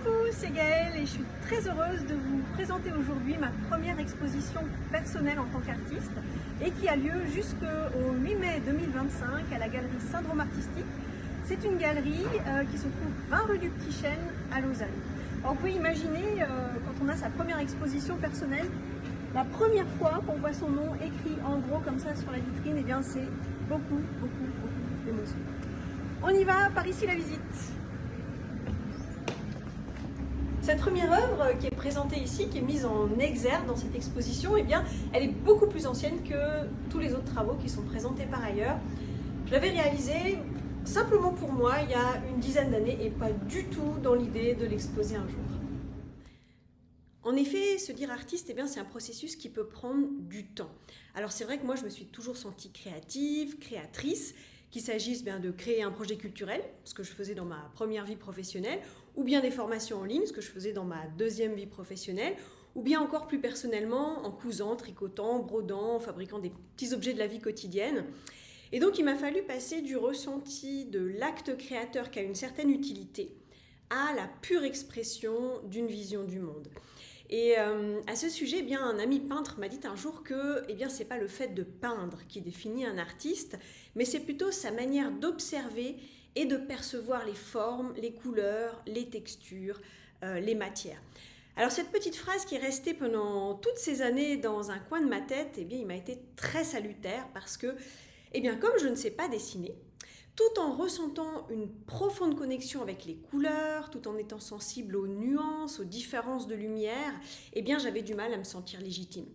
Coucou, c'est Gaëlle et je suis très heureuse de vous présenter aujourd'hui ma première exposition personnelle en tant qu'artiste et qui a lieu jusqu'au 8 mai 2025 à la galerie Syndrome Artistique. C'est une galerie qui se trouve 20 rue du Petit Chêne à Lausanne. Alors, vous pouvez imaginer quand on a sa première exposition personnelle, la première fois qu'on voit son nom écrit en gros comme ça sur la vitrine, eh bien c'est beaucoup d'émotions. On y va, par ici la visite. Cette première œuvre qui est présentée ici, qui est mise en exergue dans cette exposition, eh bien, elle est beaucoup plus ancienne que tous les autres travaux qui sont présentés par ailleurs. Je l'avais réalisée simplement pour moi il y a une dizaine d'années et pas du tout dans l'idée de l'exposer un jour. En effet, se dire artiste, eh bien, c'est un processus qui peut prendre du temps. Alors c'est vrai que moi je me suis toujours sentie créative, créatrice, qu'il s'agisse bien de créer un projet culturel, ce que je faisais dans ma première vie professionnelle, ou bien des formations en ligne, ce que je faisais dans ma deuxième vie professionnelle, ou bien encore plus personnellement en cousant, tricotant, brodant, en fabriquant des petits objets de la vie quotidienne. Et donc il m'a fallu passer du ressenti de l'acte créateur qui a une certaine utilité à la pure expression d'une vision du monde. Et à ce sujet, eh bien, un ami peintre m'a dit un jour que c'est pas le fait de peindre qui définit un artiste, mais c'est plutôt sa manière d'observer et de percevoir les formes, les couleurs, les textures, les matières. Alors cette petite phrase qui est restée pendant toutes ces années dans un coin de ma tête, eh bien, il m'a été très salutaire parce que, comme je ne sais pas dessiner, tout en ressentant une profonde connexion avec les couleurs, tout en étant sensible aux nuances, aux différences de lumière, j'avais du mal à me sentir légitime.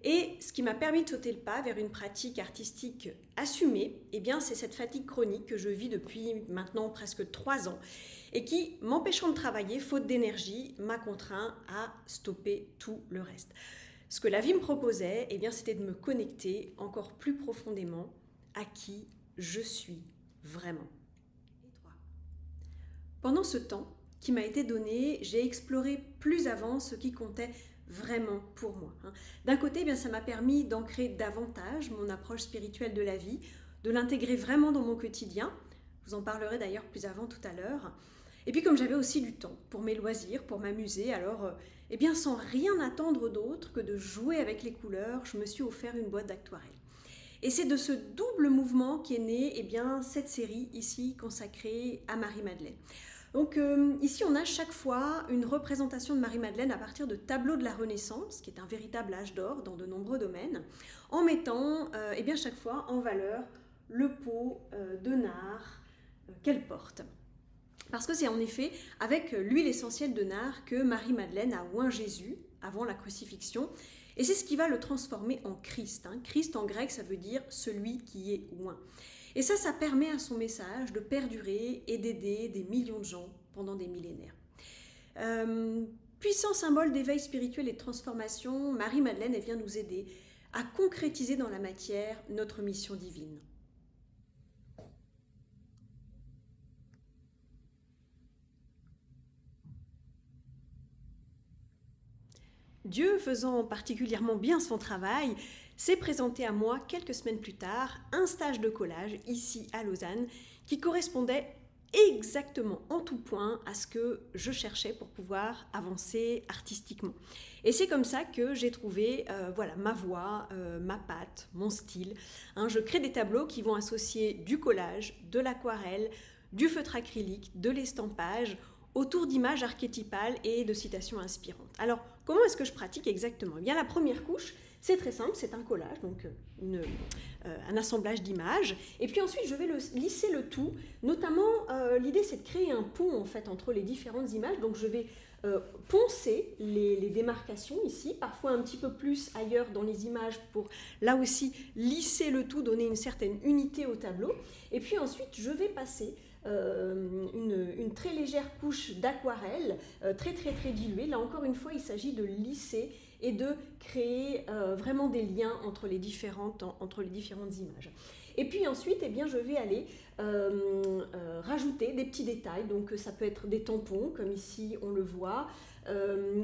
Et ce qui m'a permis de sauter le pas vers une pratique artistique assumée, c'est cette fatigue chronique que je vis depuis maintenant presque 3 ans et qui, m'empêchant de travailler, faute d'énergie, m'a contraint à stopper tout le reste. Ce que la vie me proposait, c'était de me connecter encore plus profondément à qui je suis vraiment. Pendant ce temps qui m'a été donné, j'ai exploré plus avant ce qui comptait vraiment pour moi. D'un côté, ça m'a permis d'ancrer davantage mon approche spirituelle de la vie, de l'intégrer vraiment dans mon quotidien. Je vous en parlerai d'ailleurs plus avant tout à l'heure. Et puis comme j'avais aussi du temps pour mes loisirs, pour m'amuser, alors sans rien attendre d'autre que de jouer avec les couleurs, je me suis offert une boîte d'aquarelle. Et c'est de ce double mouvement qu'est née cette série ici consacrée à Marie-Madeleine. Donc ici on a chaque fois une représentation de Marie-Madeleine à partir de tableaux de la Renaissance, qui est un véritable âge d'or dans de nombreux domaines, en mettant chaque fois en valeur le pot de nard qu'elle porte. Parce que c'est en effet avec l'huile essentielle de nard que Marie-Madeleine a oint Jésus avant la crucifixion. Et c'est ce qui va le transformer en Christ. Christ en grec, ça veut dire celui qui est oint. Et ça permet à son message de perdurer et d'aider des millions de gens pendant des millénaires. Puissant symbole d'éveil spirituel et de transformation, Marie-Madeleine, elle vient nous aider à concrétiser dans la matière notre mission divine. Dieu, faisant particulièrement bien son travail, s'est présenté à moi quelques semaines plus tard un stage de collage ici à Lausanne qui correspondait exactement en tout point à ce que je cherchais pour pouvoir avancer artistiquement. Et c'est comme ça que j'ai trouvé ma voix, ma patte, mon style. Je crée des tableaux qui vont associer du collage, de l'aquarelle, du feutre acrylique, de l'estampage, autour d'images archétypales et de citations inspirantes. Alors, comment est-ce que je pratique exactement ? La première couche, c'est très simple, c'est un collage, donc un assemblage d'images. Et puis ensuite, je vais lisser le tout. Notamment, l'idée, c'est de créer un pont en fait, entre les différentes images. Donc, je vais poncer les démarcations ici, parfois un petit peu plus ailleurs dans les images pour, là aussi, lisser le tout, donner une certaine unité au tableau. Et puis ensuite, je vais passer une très légère couche d'aquarelle, très diluée. Là encore une fois, il s'agit de lisser et de créer vraiment des liens entre les différentes images. Et puis ensuite, eh bien, je vais aller rajouter des petits détails. Donc ça peut être des tampons, comme ici on le voit,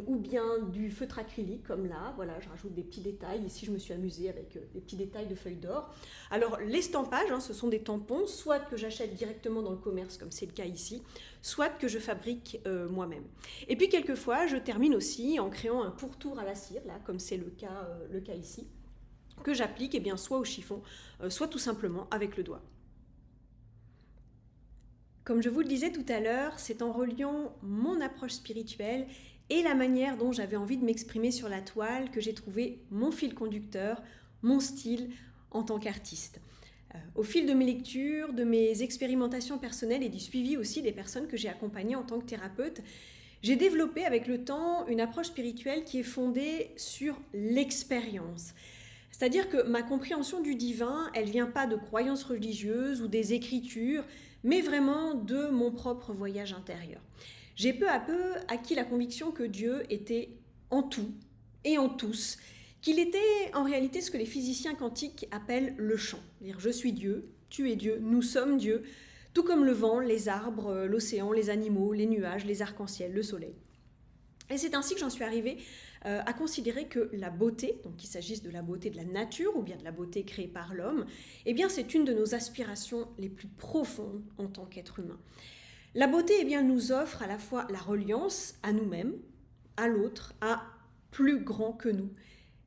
ou bien du feutre acrylique, comme là. Voilà, je rajoute des petits détails. Ici, je me suis amusée avec des petits détails de feuilles d'or. Alors, l'estampage, ce sont des tampons, soit que j'achète directement dans le commerce, comme c'est le cas ici, soit que je fabrique moi-même. Et puis, quelquefois, je termine aussi en créant un pourtour à la cire, là, comme c'est le cas ici, que j'applique eh bien, soit au chiffon, soit tout simplement avec le doigt. Comme je vous le disais tout à l'heure, c'est en reliant mon approche spirituelle et la manière dont j'avais envie de m'exprimer sur la toile que j'ai trouvé mon fil conducteur, mon style en tant qu'artiste. Au fil de mes lectures, de mes expérimentations personnelles et du suivi aussi des personnes que j'ai accompagnées en tant que thérapeute, j'ai développé avec le temps une approche spirituelle qui est fondée sur l'expérience. C'est-à-dire que ma compréhension du divin, elle ne vient pas de croyances religieuses ou des écritures, mais vraiment de mon propre voyage intérieur. J'ai peu à peu acquis la conviction que Dieu était en tout et en tous, qu'il était en réalité ce que les physiciens quantiques appellent le champ. C'est-à-dire je suis Dieu, tu es Dieu, nous sommes Dieu, tout comme le vent, les arbres, l'océan, les animaux, les nuages, les arcs-en-ciel, le soleil. Et c'est ainsi que j'en suis arrivée à considérer que la beauté, donc qu'il s'agisse de la beauté de la nature ou bien de la beauté créée par l'homme, eh bien c'est une de nos aspirations les plus profondes en tant qu'être humain. La beauté eh bien, nous offre à la fois la reliance à nous-mêmes, à l'autre, à plus grand que nous,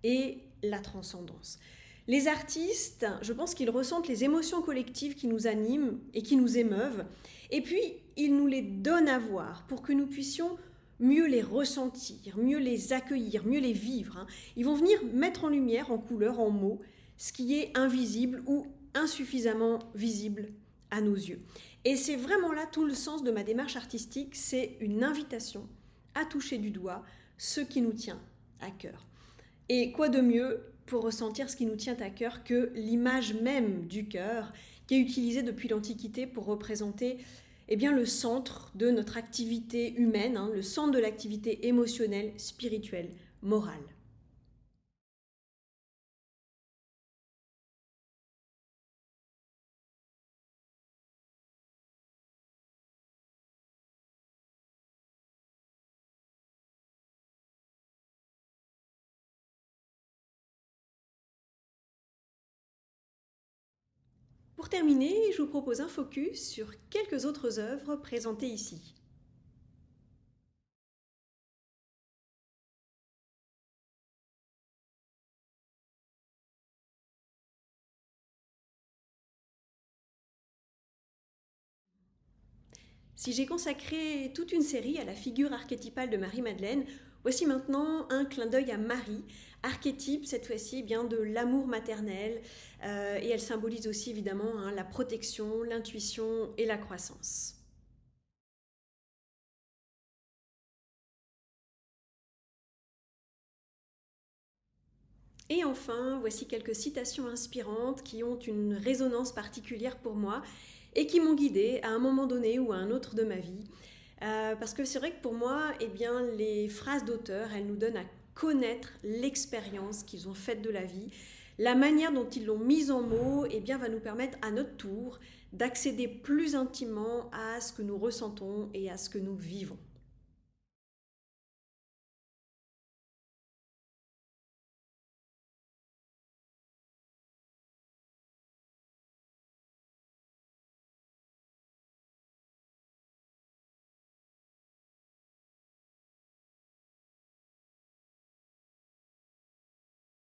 et la transcendance. Les artistes, je pense qu'ils ressentent les émotions collectives qui nous animent et qui nous émeuvent, et puis ils nous les donnent à voir pour que nous puissions mieux les ressentir, mieux les accueillir, mieux les vivre. Ils vont venir mettre en lumière, en couleur, en mots, ce qui est invisible ou insuffisamment visible à nos yeux. Et c'est vraiment là tout le sens de ma démarche artistique, c'est une invitation à toucher du doigt ce qui nous tient à cœur. Et quoi de mieux pour ressentir ce qui nous tient à cœur que l'image même du cœur qui est utilisée depuis l'Antiquité pour représenter eh bien, le centre de notre activité humaine, le centre de l'activité émotionnelle, spirituelle, morale. Pour terminer, je vous propose un focus sur quelques autres œuvres présentées ici. Si j'ai consacré toute une série à la figure archétypale de Marie-Madeleine, voici maintenant un clin d'œil à Marie, archétype cette fois-ci eh bien de l'amour maternel, et elle symbolise aussi évidemment la protection, l'intuition et la croissance. Et enfin, voici quelques citations inspirantes qui ont une résonance particulière pour moi et qui m'ont guidée à un moment donné ou à un autre de ma vie. Parce que c'est vrai que pour moi, eh bien, les phrases d'auteurs, elles nous donnent à connaître l'expérience qu'ils ont faite de la vie. La manière dont ils l'ont mise en mots eh bien, va nous permettre à notre tour d'accéder plus intimement à ce que nous ressentons et à ce que nous vivons.